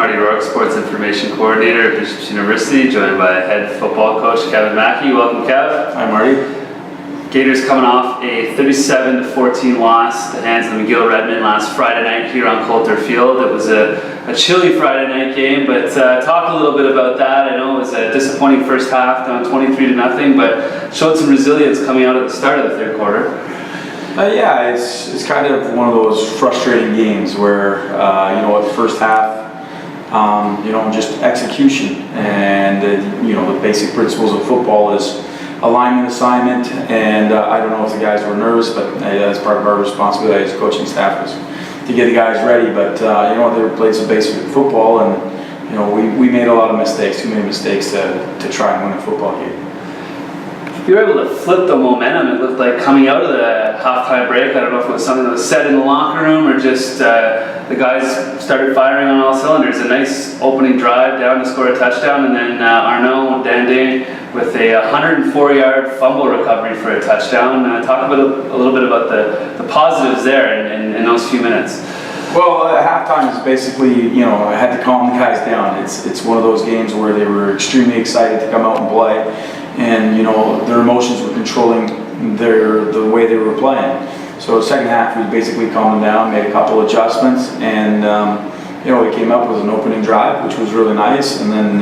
Marty Rourke, Sports Information Coordinator at Bishop's University, joined by head football coach Kevin Mackey. Welcome, Kev. Hi, Marty. Gators coming off a 37-14 loss at the hands of the McGill Redmen last Friday night here on Coulter Field. It was a chilly Friday night game, but talk a little bit about that. I know it was a disappointing first half, down 23-0, but showed some resilience coming out at the start of the third quarter. Yeah, it's kind of one of those frustrating games where, at the first half, just execution and, the basic principles of football is alignment, assignment, and I don't know if the guys were nervous, but that's part of our responsibility as coaching staff is to get the guys ready. But, they played some basic football, and, we made a lot of mistakes, too many mistakes to try and win a football game. You were able to flip the momentum. It looked like coming out of the halftime break. I don't know if it was something that was said in the locker room or just the guys started firing on all cylinders. A nice opening drive down to score a touchdown, and then Arnaud Dandé with a 104-yard fumble recovery for a touchdown. Talk a little bit about the positives there in those few minutes. Well, halftime is basically, I had to calm the guys down. It's one of those games where they were extremely excited to come out and play. And their emotions were controlling the way they were playing. So the second half we basically calmed them down, made a couple adjustments, and we came up with an opening drive, which was really nice. And then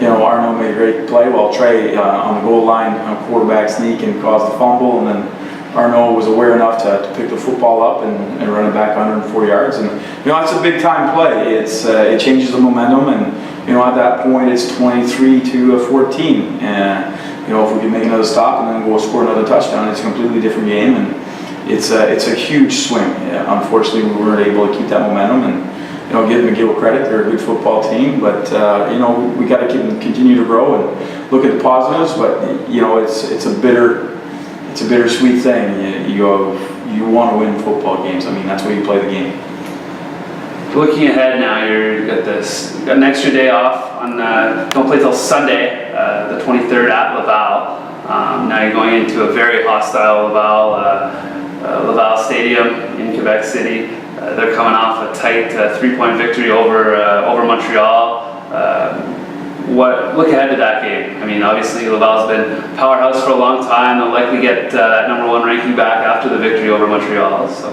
Arnaud made a great play while Trey on the goal line quarterback sneak and caused the fumble, and then Arnaud was aware enough to pick the football up and run it back 104 yards. And that's a big time play. It changes the momentum, and at that point it's 23-14. And if we can make another stop and then go score another touchdown, it's a completely different game, and it's a huge swing. Unfortunately, we weren't able to keep that momentum, and give McGill credit. They're a good football team, but we got to continue to grow and look at the positives. But it's a bittersweet thing. You want to win football games. I mean, that's why you play the game. Looking ahead now, you've got an extra day off. Don't play till Sunday, the 23rd at Laval. Now you're going into a very hostile Laval Stadium in Quebec City. They're coming off a tight 3-point victory over Montreal. Look ahead to that game. I mean, obviously Laval's been a powerhouse for a long time. They'll likely get that #1 ranking back after the victory over Montreal. So.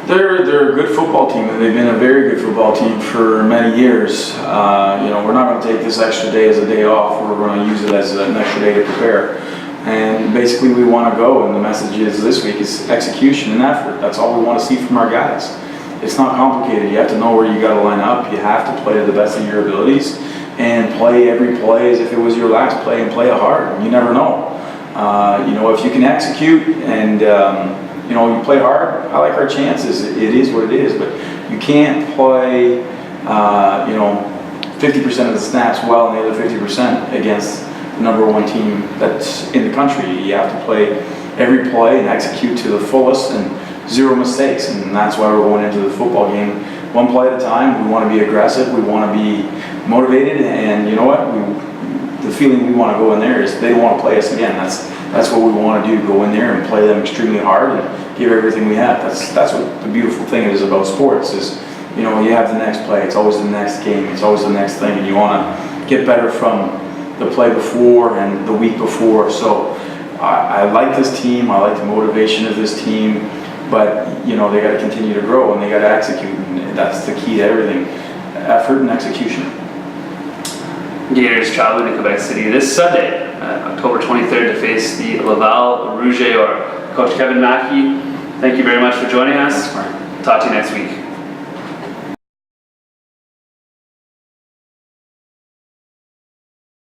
They're a good football team, and they've been a very good football team for many years. We're not going to take this extra day as a day off. We're going to use it as an extra day to prepare. And basically we want to go, and the message is this week is execution and effort. That's all we want to see from our guys. It's not complicated. You have to know where you got to line up. You have to play to the best of your abilities and play every play as if it was your last play, and play it hard. You never know. If you can execute and you play hard, I like our chances. It is what it is, but you can't play 50% of the snaps well and the other 50% against the #1 team that's in the country. You have to play every play and execute to the fullest and zero mistakes, and that's why we're going into the football game one play at a time. We want to be aggressive, we want to be motivated, and the feeling we want to go in there is they don't want to play us again. That's what we want to do, go in there and play them extremely hard and give everything we have. That's what the beautiful thing is about sports is, you have the next play, it's always the next game, it's always the next thing, and you want to get better from the play before and the week before. So I like this team, I like the motivation of this team, but they got to continue to grow and they got to execute, and that's the key to everything, effort and execution. Gators traveling to Quebec City this Sunday, October 23rd, to face the Laval Rouge. Coach Kevin Mackey, thank you very much for joining us. Thanks, Mark. Talk to you next week.